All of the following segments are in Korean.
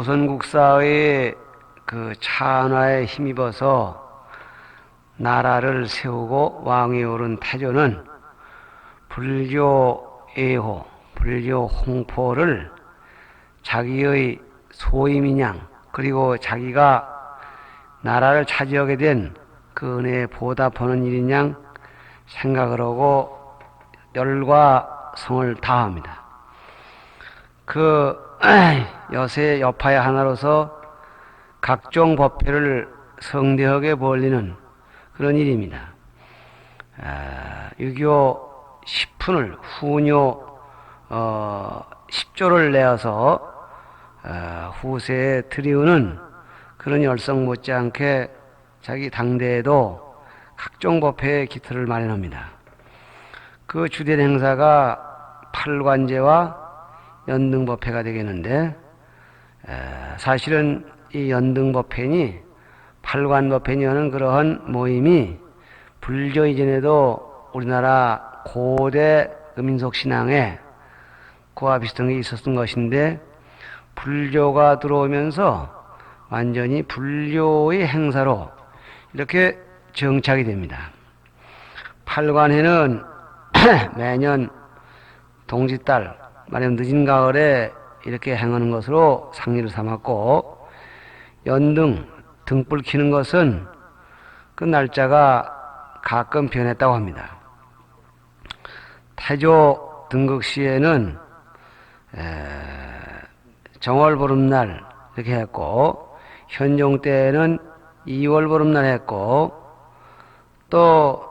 조선국사의 그 찬화에 힘입어서 나라를 세우고 왕위에 오른 태조는 불교 애호, 불교 홍포를 자기의 소임이냥, 그리고 자기가 나라를 차지하게 된 그 은혜에 보답하는 일이냥 생각을 하고 열과 성을 다합니다. 그 여세 여파의 하나로서 각종 법회를 성대하게 벌리는 그런 일입니다. 유교 10분을 후뇨 10조를 내어서 후세에 들이우는 그런 열성 못지않게 자기 당대에도 각종 법회의 기틀을 마련합니다. 그 주된 행사가 팔관제와 연등법회가 되겠는데, 사실은 이 연등법회니 팔관법회니 하는 그러한 모임이 불교 이전에도 우리나라 고대 민속 신앙에 그와 비슷한 게 있었던 것인데, 불교가 들어오면서 완전히 불교의 행사로 이렇게 정착이 됩니다. 팔관회는 매년 동짓달, 말하면 늦은 가을에 이렇게 행하는 것으로 상리를 삼았고, 연등, 등불 켜는 것은 그 날짜가 가끔 변했다고 합니다. 태조 등극시에는 정월보름날 이렇게 했고, 현종 때에는 2월 보름날 했고, 또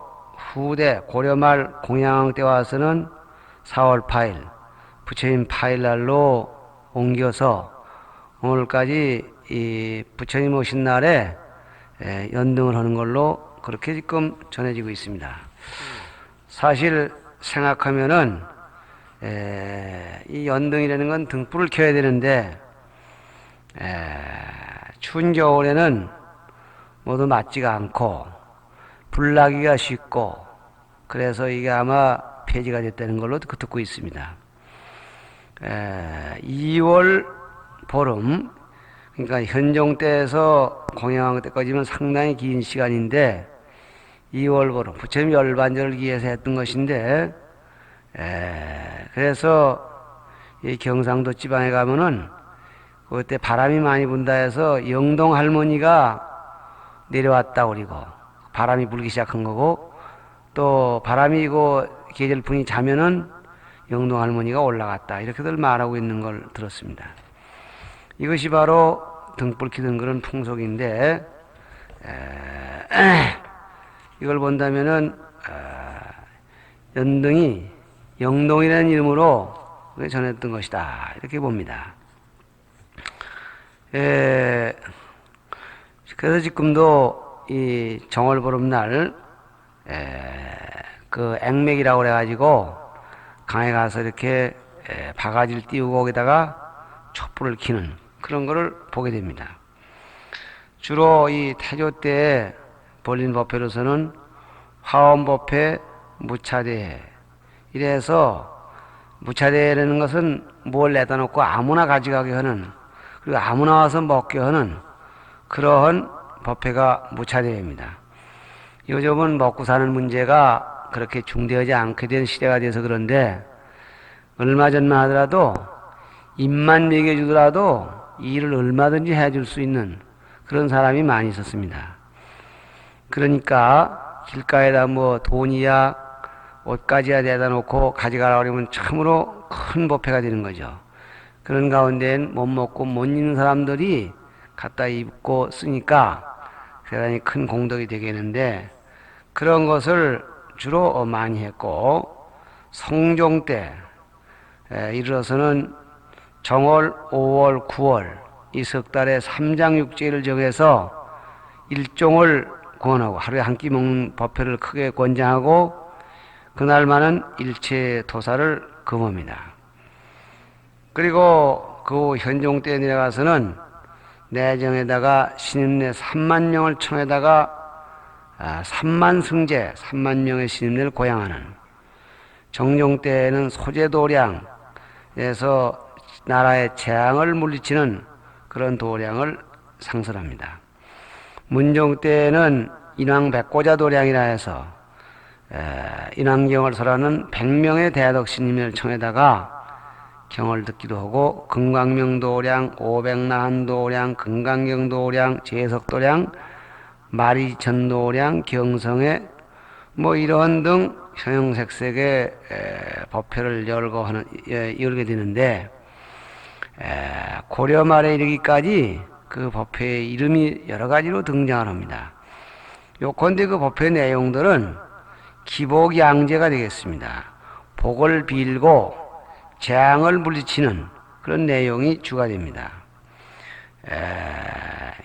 후대 고려말 공양왕 때 와서는 4월 8일 부처님 파일날로 옮겨서 오늘까지 이 부처님 오신 날에 연등을 하는 걸로 그렇게 지금 전해지고 있습니다. 사실 생각하면은 이 연등이라는 건 등불을 켜야 되는데, 추운 겨울에는 모두 맞지가 않고 불나기가 쉽고, 그래서 이게 아마 폐지가 됐다는 걸로 듣고 있습니다. 2월 보름, 그러니까 현종 때에서 공양왕 때까지면 상당히 긴 시간인데, 2월 보름, 부처님 열반절을 기해서 했던 것인데, 그래서 이 경상도 지방에 가면은 그때 바람이 많이 분다 해서 영동 할머니가 내려왔다 그리고 바람이 불기 시작한 거고, 또 바람이 이거 계절풍이 자면은 영동 할머니가 올라갔다, 이렇게들 말하고 있는 걸 들었습니다. 이것이 바로 등불 켜는 그런 풍속인데, 이걸 본다면은 연등이 영동이라는 이름으로 전했던 것이다, 이렇게 봅니다. 그래서 지금도 이 정월보름날 그 액맥이라고 그래가지고 강에 가서 이렇게 바가지를 띄우고 거기다가 촛불을 켜는 그런 거를 보게 됩니다. 주로 이 태조 때 벌린 법회로서는 화엄법회, 무차대회, 이래서 무차대회라는 것은 뭘 내다 놓고 아무나 가져가게 하는, 그리고 아무나 와서 먹게 하는 그러한 법회가 무차대회입니다. 요즘은 먹고 사는 문제가 그렇게 중대하지 않게 된 시대가 돼서 그런데, 얼마 전만 하더라도 입만 먹여주더라도 일을 얼마든지 해줄 수 있는 그런 사람이 많이 있었습니다. 그러니까 길가에다 뭐 돈이야 옷까지야 내다 놓고 가져가라고 하면 참으로 큰 법회가 되는 거죠. 그런 가운데엔 못 먹고 못 입는 사람들이 갖다 입고 쓰니까 대단히 큰 공덕이 되겠는데, 그런 것을 주로 많이 했고, 성종 때 이르러서는 정월, 5월, 9월 이 석 달에 삼장육제를 정해서 일종을 권하고 하루에 한 끼 먹는 법회를 크게 권장하고, 그날만은 일체 도사를 금합니다. 그리고 그 현종 때 내려가서는 내정에다가 신임내 3만 명을 청에다가 3만 승제, 3만 명의 신임내를 고양하는, 정종 때에는 소제도량에서 나라의 재앙을 물리치는 그런 도량을 상설합니다. 문종 때는 인왕백고자 도량이라 해서 인왕경을 설하는 100명의 대덕스님을 청에다가 경을 듣기도 하고 금강명도량, 오백나한도량, 금강경도량, 제석도량, 마리천도량, 경성에 뭐 이런 등 형형색색의 법회를 열게 되는데 고려 말에 이르기까지 그 법회의 이름이 여러 가지로 등장을 합니다. 요컨대 그 법회 내용들은 기복양제가 되겠습니다. 복을 빌고 재앙을 물리치는 그런 내용이 주가 됩니다.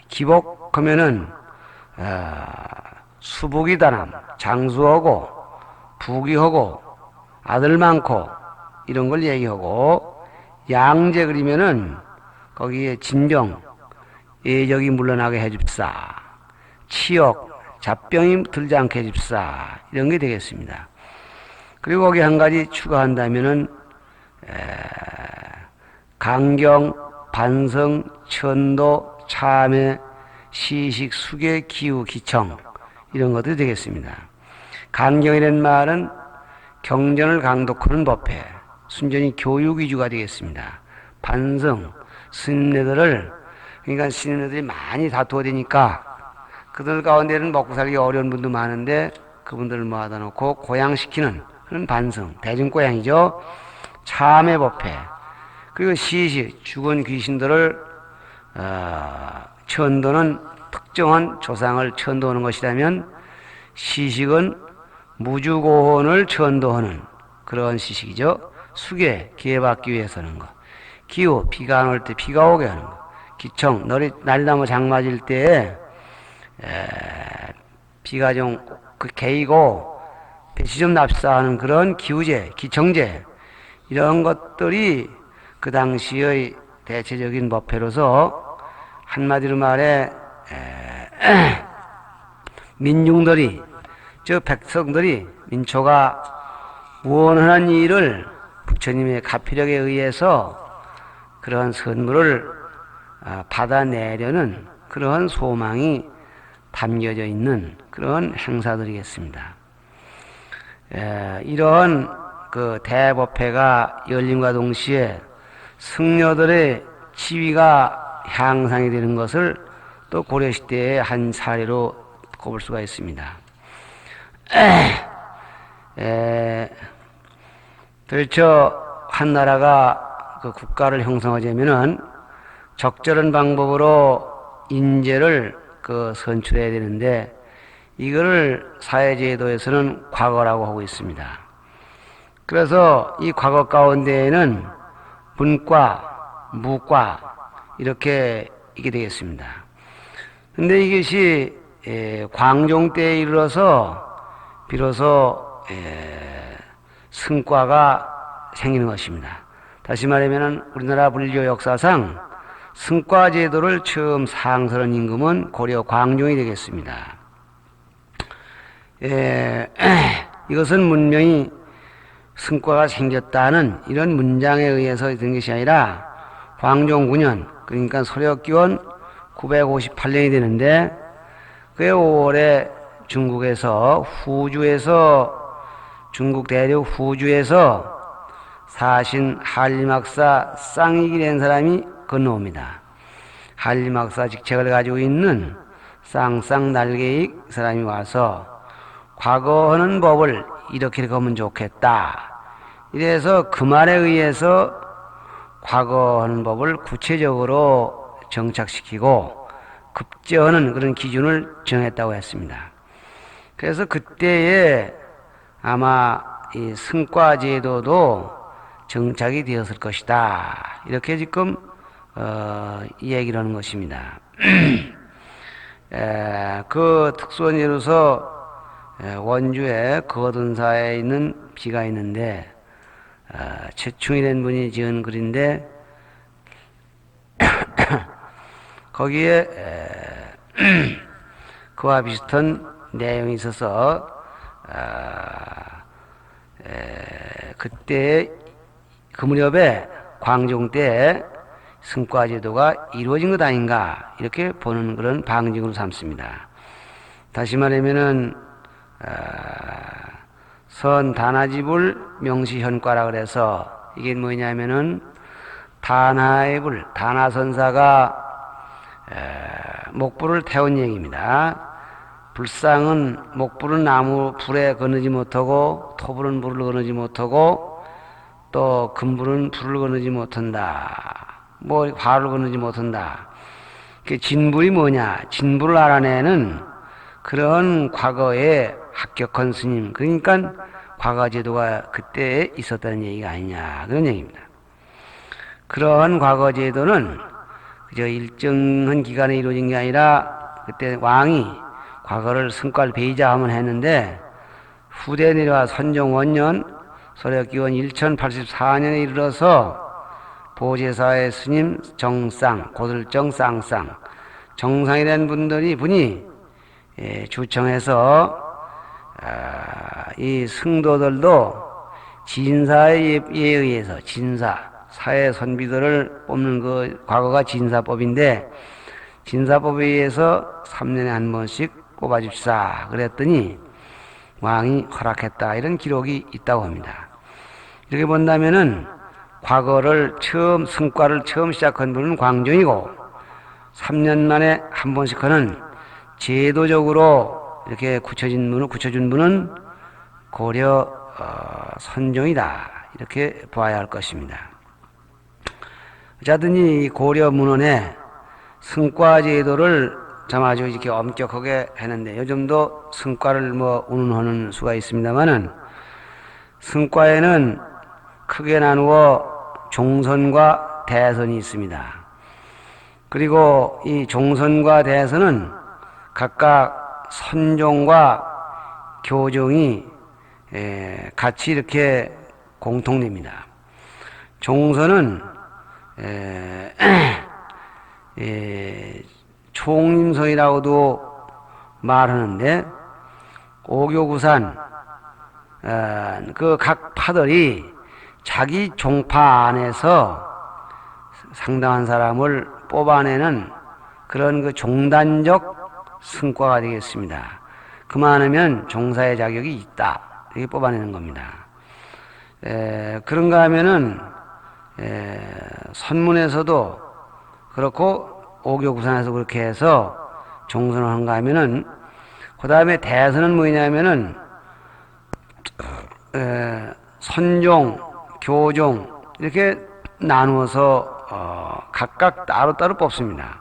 기복하면은 수복이다남, 장수하고 부귀하고 아들 많고 이런 걸 얘기하고, 양제 그리면은 거기에 진병, 예적이 물러나게 해줍사, 치욕, 잡병이 들지 않게 해줍사, 이런 게 되겠습니다. 그리고 거기 한 가지 추가한다면은 강경, 반성, 천도, 참회, 시식, 수계, 기우, 기청 이런 것들이 되겠습니다. 강경이라는 말은 경전을 강독하는 법회, 순전히 교육 위주가 되겠습니다. 반성, 스님네들을, 그러니까 스님네들이 많이 다투어 되니까 그들 가운데는 먹고 살기 어려운 분도 많은데 그분들을 모아다 놓고 고양시키는 그런 반성, 대중고양이죠. 참회 법회, 그리고 시식, 죽은 귀신들을 천도는 특정한 조상을 천도하는 것이라면, 시식은 무주고혼을 천도하는 그런 시식이죠. 수계, 기회받기 위해서 하는 것. 기후, 비가 안 올 때 비가 오게 하는 것. 기청, 날나무 장 맞을 때에 비가 좀 개이고 배시 좀 납사하는 그런 기후제, 기청제, 이런 것들이 그 당시의 대체적인 법회로서, 한마디로 말해 민중들이, 저 백성들이, 민초가 원하는 일을 부처님의 가피력에 의해서 그러한 선물을 받아내려는 그러한 소망이 담겨져 있는 그런 행사들이겠습니다. 이런 그 대법회가 열림과 동시에 승려들의 지위가 향상이 되는 것을 또 고려시대의 한 사례로 꼽을 수가 있습니다. 들쳐 한 나라가 그 국가를 형성하자면은 적절한 방법으로 인재를 선출해야 되는데, 이거를 사회제도에서는 과거라고 하고 있습니다. 그래서 이 과거 가운데에는 문과, 무과 이렇게 이게 되겠습니다. 근데 이것이 광종 때에 이르러서 비로소 승과가 생기는 것입니다. 다시 말하면 우리나라 불교 역사상 승과 제도를 처음 상설한 임금은 고려 광종이 되겠습니다. 이것은 문명이 승과가 생겼다는 이런 문장에 의해서 된 것이 아니라 광종 9년, 그러니까 소력기원 958년이 되는데, 그해 5월에 중국에서 중국 대륙 후주에서 사신 한림학사 쌍익이라는 사람이 건너옵니다. 한림학사 직책을 가지고 있는 쌍쌍날개익 사람이 와서 과거 하는 법을 이렇게 하면 좋겠다. 이래서 그 말에 의해서 과거 하는 법을 구체적으로 정착시키고 급제하는 그런 기준을 정했다고 했습니다. 그래서 그때에 아마 이 승과제도도 정착이 되었을 것이다. 이렇게 지금 이 얘기를 하는 것입니다. 그 특수한 예로서 원주에 거둔사에 있는 비가 있는데, 최충이라는 분이 지은 글인데 거기에 그와 비슷한 내용이 있어서 그때 그 무렵에 광종 때 승과제도가 이루어진 것 아닌가 이렇게 보는 그런 방증으로 삼습니다. 다시 말하면은 선단하지불 명시현과라 그래서 이게 뭐냐면은 단하의 불, 단하선사가 목불을 태운 얘기입니다. 불상은 목불은 나무 불에 거느지 못하고 토불은 불을 거느지 못하고 또 금불은 불을 거느지 못한다. 뭐 화를 거느지 못한다. 그 진불이 뭐냐? 진불을 알아내는 그런 과거의 합격한 스님, 그러니까 과거 제도가 그때 있었다는 얘기가 아니냐 그런 얘기입니다. 그러한 과거 제도는 그저 일정한 기간에 이루어진 게 아니라 그때 왕이 과거를 승과를 베이자하면 했는데 후대 내려와 선종 원년 서력기원 1084년에 이르러서 보제사의 스님 정상, 고들정 쌍쌍, 정상이라는 분이 주청해서 이 승도들도 진사에 의해서 사회 선비들을 뽑는 그 과거가 진사법인데 진사법에 의해서 3년에 한 번씩 뽑아줍시다 그랬더니 왕이 허락했다 이런 기록이 있다고 합니다. 이렇게 본다면은 과거를 승과를 처음 시작한 분은 광종이고 3년 만에 한 번씩 하는 제도적으로 이렇게 굳혀준 분은 고려 선종이다 이렇게 보아야 할 것입니다. 어쨌든 이 고려 문헌에 승과 제도를 참 아주 이렇게 엄격하게 했는데 요즘도 승과를 운운하는 수가 있습니다만은 승과에는 크게 나누어 종선과 대선이 있습니다. 그리고 이 종선과 대선은 각각 선종과 교종이 같이 이렇게 공통됩니다. 종선은 총림선이라고도 말하는데 오교구산 그 각 파들이 자기 종파 안에서 상당한 사람을 뽑아내는 그런 그 종단적 승과가 되겠습니다. 그만하면 종사의 자격이 있다 이렇게 뽑아내는 겁니다. 그런가 하면은 선문에서도 그렇고 오교구산에서 그렇게 해서 종선을 한가 하면은 그 다음에 대선은 뭐냐면은 선종, 교종 이렇게 나누어서 각각 따로따로 뽑습니다.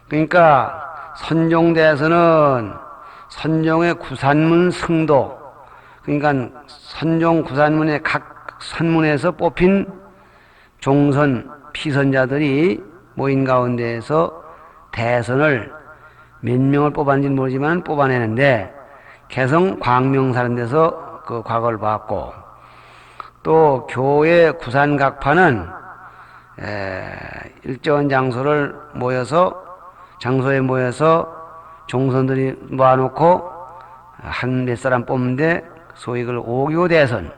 그러니까 선종대선은 선종의 구산문 승도 그러니까 선종 구산문의 각 선문에서 뽑힌 종선 피선자들이 모인 가운데에서 대선을 몇 명을 뽑았는지는 모르지만 뽑아내는데 개성 광명사는 데서 그 과거를 봤고 또 교회 구산각파는 일정한 장소에 모여서 종선들이 모아놓고 한 몇 사람 뽑는데 소위 그걸 오교대선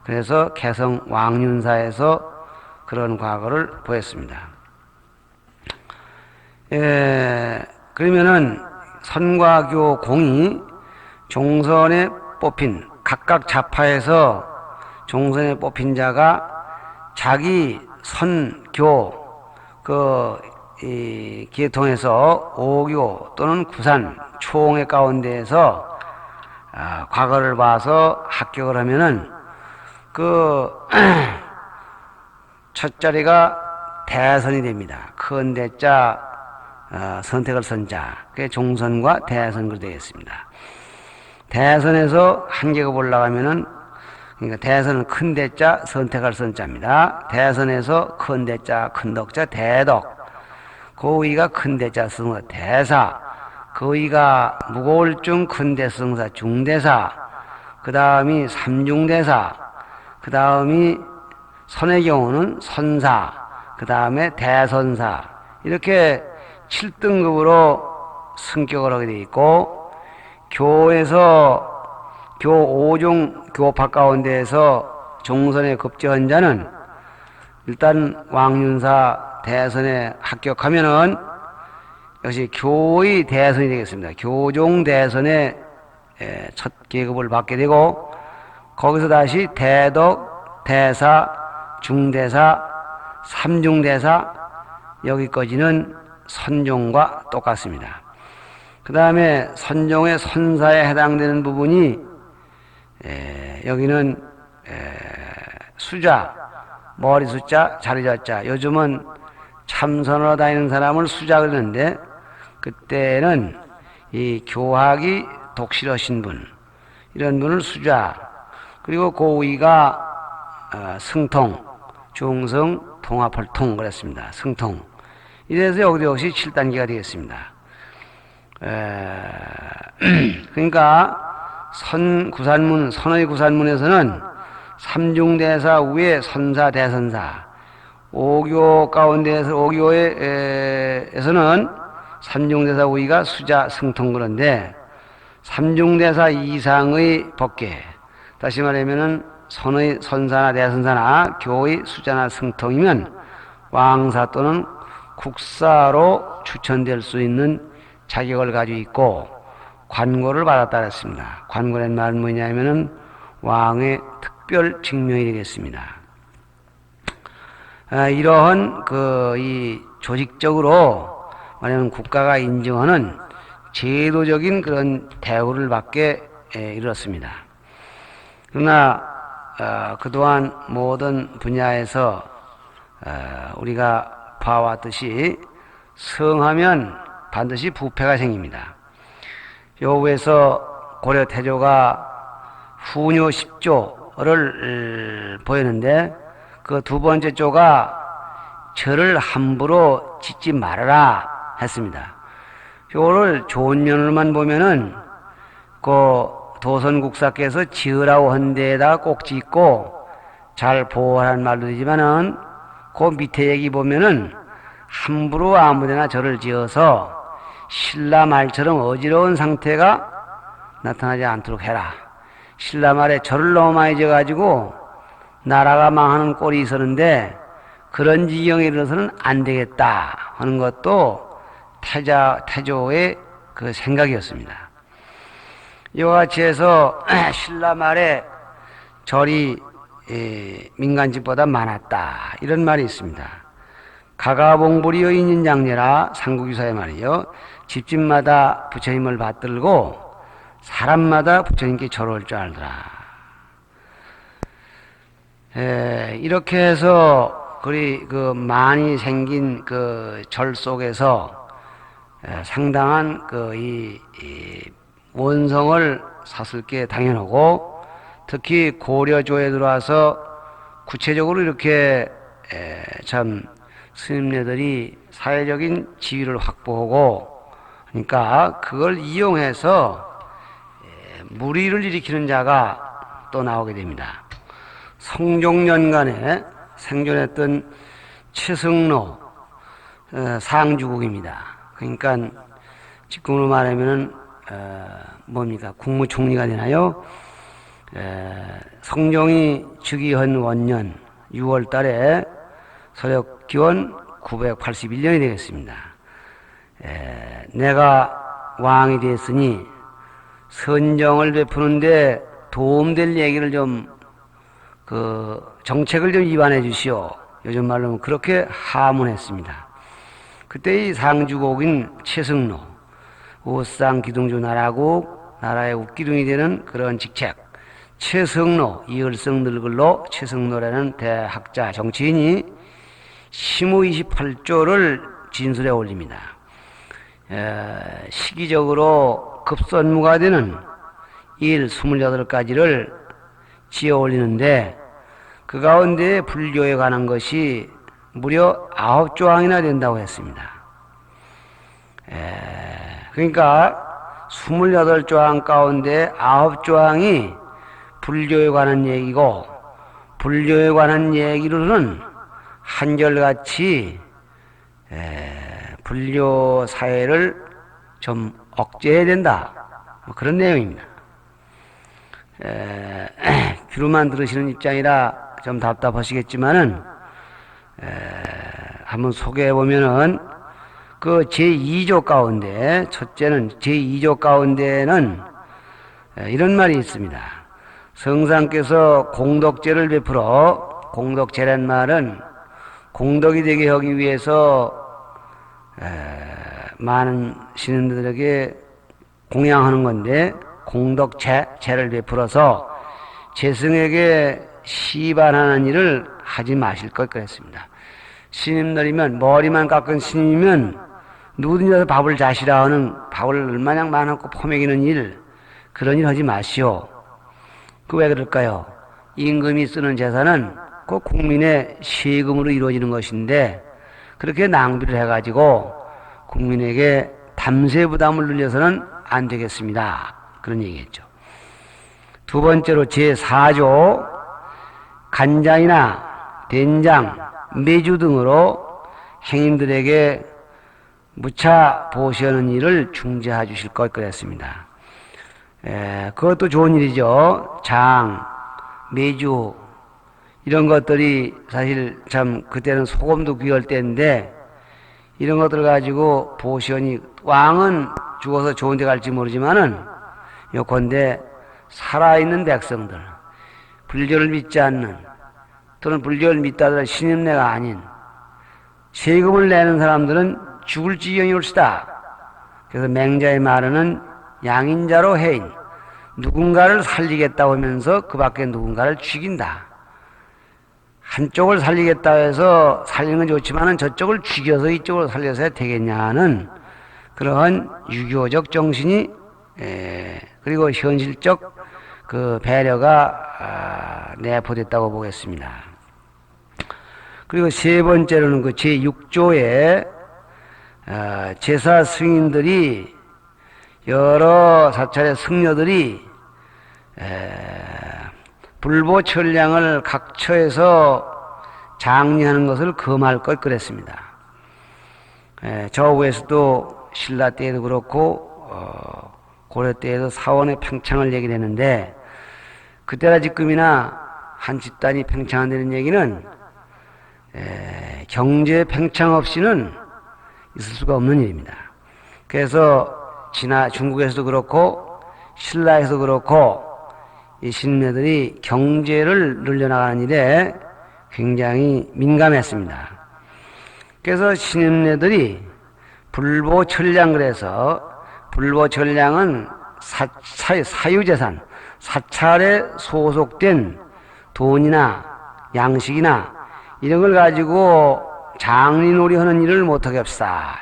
그래서 개성 왕윤사에서 그런 과거를 보였습니다. 그러면은 선과교 공이 종선에 뽑힌 각각 자파에서 종선에 뽑힌 자가 자기 선교 기회통해서 오교 또는 구산 총회 가운데에서 과거를 봐서 합격을 하면은 첫 자리가 대선이 됩니다. 큰 대자 선택을 선자 그게 종선과 대선으로 되겠습니다. 대선에서 한 계급 올라가면은 그러니까 대선은 큰 대자 선택할 선자입니다. 대선에서 큰 대자 큰 덕자 대덕 그 위가 큰 대자 승사 대사 그 위가 무거울 중 큰 대승사 중대사 그 다음이 삼중대사 그 다음이 선의 경우는 선사 그 다음에 대선사 이렇게 7등급으로 승격을 하게 되어 있고 교에서 교 5종 교파 가운데에서 종선에 급제한 자는 일단 왕윤사 대선에 합격하면은 역시 교의 대선이 되겠습니다. 교종 대선에 첫 계급을 받게 되고, 거기서 다시 대덕, 대사, 중대사, 삼중대사, 여기까지는 선종과 똑같습니다. 그 다음에 선종의 선사에 해당되는 부분이 여기는 수자, 머리 숫자, 자리 자자. 요즘은 참선으로 다니는 사람을 수자 그러는데, 그때는 이 교학이 독실하신 분, 이런 분을 수자, 그리고 고위가 승통, 중승, 통합혈통 그랬습니다. 승통. 이래서 여기도 역시 7단계가 되겠습니다. 그러니까 구산문, 선의 구산문에서는 삼중대사 위에 선사, 대선사, 오교 가운데에서 오교에서는 삼중대사 위가 수자, 승통 그런데, 삼중대사 이상의 법계, 다시 말하면은 선의 선사나 대선사나 교의 수자나 승통이면 왕사 또는 국사로 추천될 수 있는 자격을 가지고 있고 관고를 받았다 그랬습니다. 관고란 말은 뭐냐면은 왕의 특별 직명이 되겠습니다. 이러한 이 조직적으로 말하면 국가가 인정하는 제도적인 그런 대우를 받게 이르렀습니다. 그러나 그동안 모든 분야에서 우리가 봐왔듯이 성하면 반드시 부패가 생깁니다. 여우에서 고려 태조가 후뇨 10조를 보였는데, 그 두 번째 조가 절을 함부로 짓지 말아라 했습니다. 요거를 좋은 면으로만 보면은 그 도선국사께서 지으라고 한 데에다 꼭 짓고 잘 보호하라는 말도 되지만은, 그 밑에 얘기 보면은 함부로 아무데나 절을 지어서 신라 말처럼 어지러운 상태가 나타나지 않도록 해라. 신라 말에 절을 너무 많이 지어가지고 나라가 망하는 꼴이 있었는데, 그런 지경에 이르러서는 안 되겠다 하는 것도 태조의 그 생각이었습니다. 이와 같이 해서 신라 말에 절이 민간집보다 많았다, 이런 말이 있습니다. 가가봉부리여 인인장례라, 삼국유사의 말이요. 집집마다 부처님을 받들고 사람마다 부처님께 절할 줄 알더라. 이렇게 해서 그 많이 생긴 그 절 속에서 상당한 이 원성을 샀을 게 당연하고, 특히 고려조에 들어와서 구체적으로 이렇게 참 스님네들이 사회적인 지위를 확보하고, 그러니까 그걸 이용해서 무리를 일으키는 자가 또 나오게 됩니다. 성종년간에 생존했던 최승로 상주국입니다. 그러니까 지금으로 말하면은 뭡니까? 국무총리가 되나요? 성종이 즉위한 원년 6월 달에 서력기원 981년이 되겠습니다. 내가 왕이 됐으니 선정을 베푸는데 도움될 얘기를 좀, 정책을 좀 위반해 주시오. 요즘 말로 그렇게 하문했습니다. 그때 이 상주국인 최승로, 우상 기둥주 나라국, 나라의 웃기둥이 되는 그런 직책, 최승로, 이을성 늙을로 최승로라는 대학자 정치인이 심우 28조를 진술해 올립니다. 시기적으로 급선무가 되는 일 28가지를 지어 올리는데, 그 가운데 불교에 관한 것이 무려 9조항이나 된다고 했습니다. 그러니까 28조항 가운데 9조항이 불교에 관한 얘기고, 불교에 관한 얘기로는 한결같이 불교 사회를 좀 억제해야 된다, 그런 내용입니다. 귀로만 들으시는 입장이라 좀 답답하시겠지만은, 한번 소개해 보면은 그 제2조 가운데 첫째는 제2조 가운데는 이런 말이 있습니다. 성상께서 공덕제를 베풀어 공덕제란 말은 공덕이 되게 하기 위해서 많은 신인들에게 공양하는 건데 공덕제를 베풀어서 재승에게 시반하는 일을 하지 마실 것 그랬습니다. 신임들이면 머리만 깎은 신임이면 누구든지 와서 밥을 자시라 하는 밥을 얼마나 많고 포먹이는 일 그런 일 하지 마시오. 그 왜 그럴까요? 임금이 쓰는 재산은 그 국민의 세금으로 이루어지는 것인데 그렇게 낭비를 해가지고 국민에게 담세 부담을 늘려서는 안 되겠습니다. 그런 얘기했죠. 두 번째로 제4조 간장이나 된장, 매주 등으로 행인들에게 무차 보시하는 일을 중재해 주실 것 그랬습니다. 그것도 좋은 일이죠. 장, 매주 이런 것들이 사실 참 그때는 소금도 귀할 때인데 이런 것들 가지고 보시하니 왕은 죽어서 좋은 데 갈지 모르지만은 요컨대 살아있는 백성들 불교를 믿지 않는 또는 불교를 믿다더라 신임내가 아닌 세금을 내는 사람들은 죽을 지경이 올시다. 그래서 맹자의 말은 양인자로 해인 누군가를 살리겠다고 하면서 그 밖에 누군가를 죽인다. 한쪽을 살리겠다 해서 살리는 건 좋지만은 저쪽을 죽여서 이쪽으로 살려서 되겠냐는 그러한 유교적 정신이 그리고 현실적 그 배려가 내포됐다고 보겠습니다. 그리고 세 번째로는 그 제6조에 제사 승인들이 여러 사찰의 승려들이 불보천량을 각처에서 장리하는 것을 금할 것 그랬습니다. 저 위에서도 신라 때에도 그렇고 고려 때에도 사원의 팽창을 얘기를 했는데 그때나 지금이나 한 집단이 팽창한다는 얘기는 경제 팽창 없이는 있을 수가 없는 일입니다. 그래서 중국에서도 그렇고 신라에서도 그렇고 이 신녀들이 경제를 늘려나가는 일에 굉장히 민감했습니다. 그래서 신녀들이 불보천량 그래서 불보천량은 사유재산, 사찰에 소속된 돈이나 양식이나 이런 걸 가지고 장리놀이 하는 일을 못하게 합시다.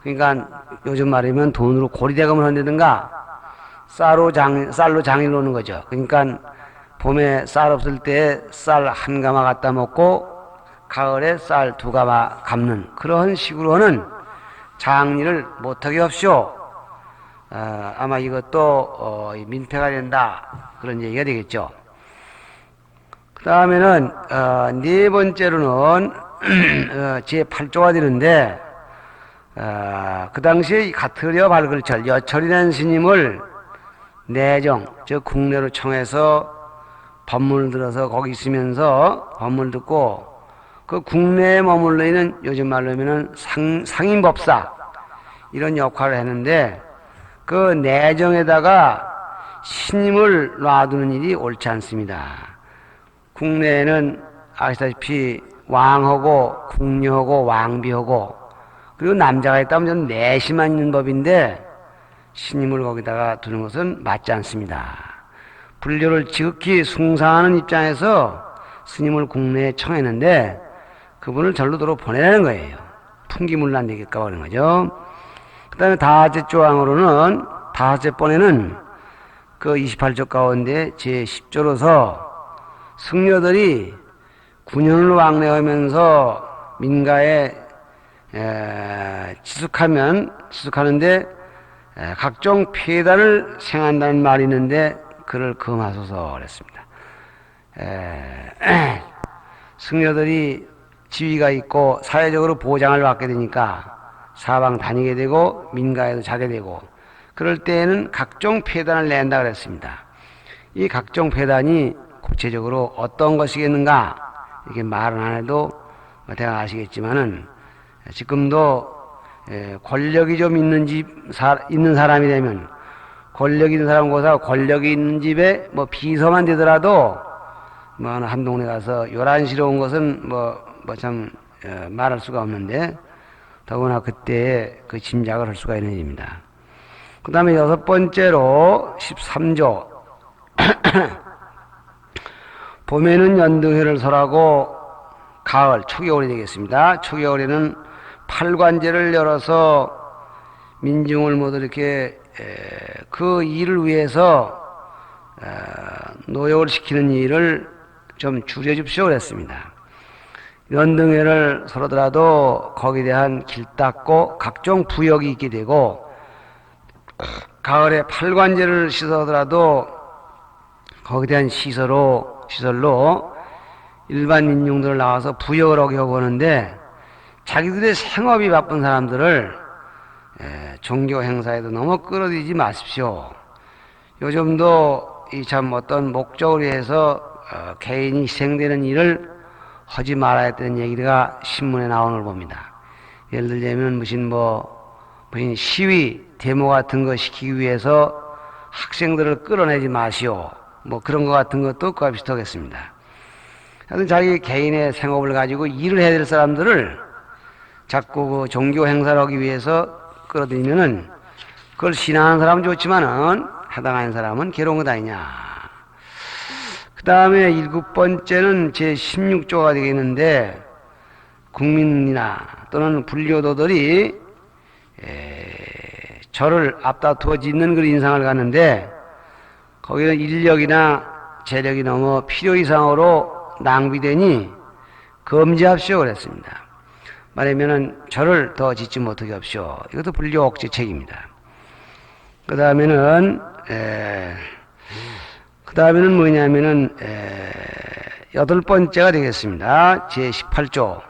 그러니까 요즘 말이면 돈으로 고리대금을 한다든가 쌀로 장리를 오는 거죠. 그러니까 봄에 쌀 없을 때 쌀 한 가마 갖다 먹고 가을에 쌀 두 가마 갚는 그런 식으로는 장리를 못하게 합시오. 아마 이것도 민폐가 된다 그런 얘기가 되겠죠. 그 다음에는 네 번째로는 제8조가 되는데 그 당시에 가트려 발글철 여철이라는 스님을 내정 즉 국내로 청해서 법문을 들어서 거기 있으면서 법문을 듣고 그 국내에 머물러 있는 요즘 말로 하면은 상임법사 이런 역할을 했는데 그 내정에다가 신임을 놔두는 일이 옳지 않습니다. 국내에는 아시다시피 왕하고 궁녀하고 왕비하고 그리고 남자가 있다면 좀 내시만 있는 법인데 신임을 거기다가 두는 것은 맞지 않습니다. 불교를 지극히 숭상하는 입장에서 스님을 국내에 청했는데 그분을 절로도로 보내라는 거예요. 풍기문란 되겠까 그런 거죠. 그 다음에 다섯째 조항으로는 다섯째 번에는 그 28조 가운데 제10조로서 승려들이 9년을 왕래하면서 민가에 지속하는데 각종 폐단을 생한다는 말이 있는데 그를 금하소서 그랬습니다. 승려들이 지위가 있고 사회적으로 보장을 받게 되니까 사방 다니게 되고 민가에도 자게 되고 그럴 때에는 각종 폐단을 낸다 그랬습니다. 이 각종 폐단이 구체적으로 어떤 것이겠는가 이렇게 말은 안 해도 대강 아시겠지만은 지금도 권력이 좀 있는 사람이 되면 권력 있는 사람보다 권력이 있는 집에 뭐 비서만 되더라도 뭐 한 동네 가서 요란스러운 것은 참 말할 수가 없는데 더구나 그때의 그 짐작을 할 수가 있는 일입니다. 그 다음에 6번째로 13조 봄에는 연등회를 설하고 가을 초겨울이 되겠습니다. 초겨울에는 팔관제를 열어서 민중을 모두 이렇게 그 일을 위해서 노역을 시키는 일을 좀 줄여줍시오 그랬습니다. 연등회를 설하더라도 거기에 대한 길 닦고 각종 부역이 있게 되고 가을에 팔관제를 시설하더라도 거기에 대한 시설로 일반 민중들을 나와서 부역을 하게 하고 하는데 자기들의 생업이 바쁜 사람들을 종교 행사에도 너무 끌어들이지 마십시오. 요즘도 이 참 어떤 목적을 위해서 개인이 희생되는 일을 하지 말아야 되는 얘기가 신문에 나오는 걸 봅니다. 예를 들자면 무슨 시위, 데모 같은 거 시키기 위해서 학생들을 끌어내지 마시오. 그런 거 같은 것도 그와 비슷하겠습니다. 하여튼 자기 개인의 생업을 가지고 일을 해야 될 사람들을 자꾸 그 종교 행사를 하기 위해서 끌어들이면은 그걸 신앙하는 사람은 좋지만은 해당하는 사람은 괴로운 것 아니냐. 그 다음에 7번째는 제16조가 되겠는데 국민이나 또는 불교도들이 절을 앞다투어 짓는 그런 인상을 갖는데 거기는 인력이나 재력이 너무 필요 이상으로 낭비되니 금지합시오 그랬습니다. 말하면은 절을 더 짓지 못하게 합시오. 이것도 불교 억제책입니다. 그 다음에는 뭐냐면은 8번째가 되겠습니다. 제18조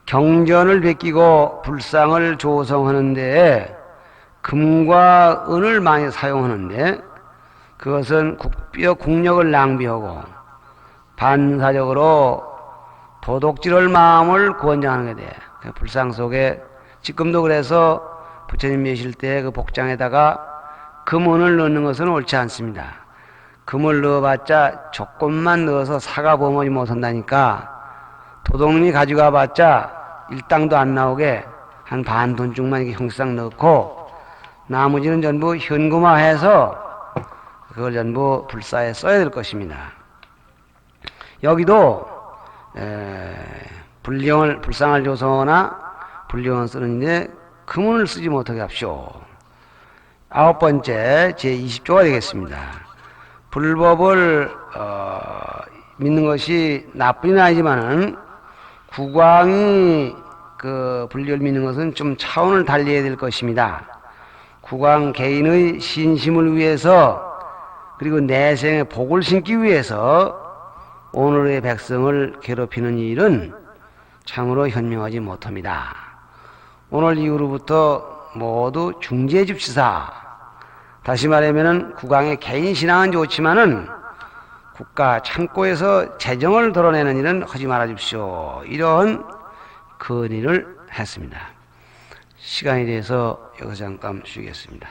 경전을 베끼고 불상을 조성하는데 금과 은을 많이 사용하는데 그것은 국력을 낭비하고 반사적으로 도둑질할 마음을 권장하는 게 돼. 그 불상 속에 지금도 그래서 부처님 계실 때 그 복장에다가 금은을 넣는 것은 옳지 않습니다. 금을 넣어봤자 조금만 넣어서 사가 범하지 못한다니까 도둑님이 가져가 봤자 일당도 안 나오게 한 반 돈씩만 이렇게 형상 넣고 나머지는 전부 현금화해서 그걸 전부 불사에 써야 될 것입니다. 여기도 불상을 조성하거나 불령을 쓰는데 금은을 쓰지 못하게 합시오. 9번째 제20조가 되겠습니다. 불법을 믿는 것이 나뿐이 아니지만은 국왕이 그 불교를 믿는 것은 좀 차원을 달리해야 될 것입니다. 국왕 개인의 신심을 위해서 그리고 내생의 복을 심기 위해서 오늘의 백성을 괴롭히는 일은 참으로 현명하지 못합니다. 오늘 이후로부터 모두 중지해 줍시다. 다시 말하면은 국왕의 개인 신앙은 좋지만은 국가 창고에서 재정을 드러내는 일은 하지 말아 주십시오. 이런 건의를 했습니다. 시간이 돼서 여기서 잠깐 쉬겠습니다.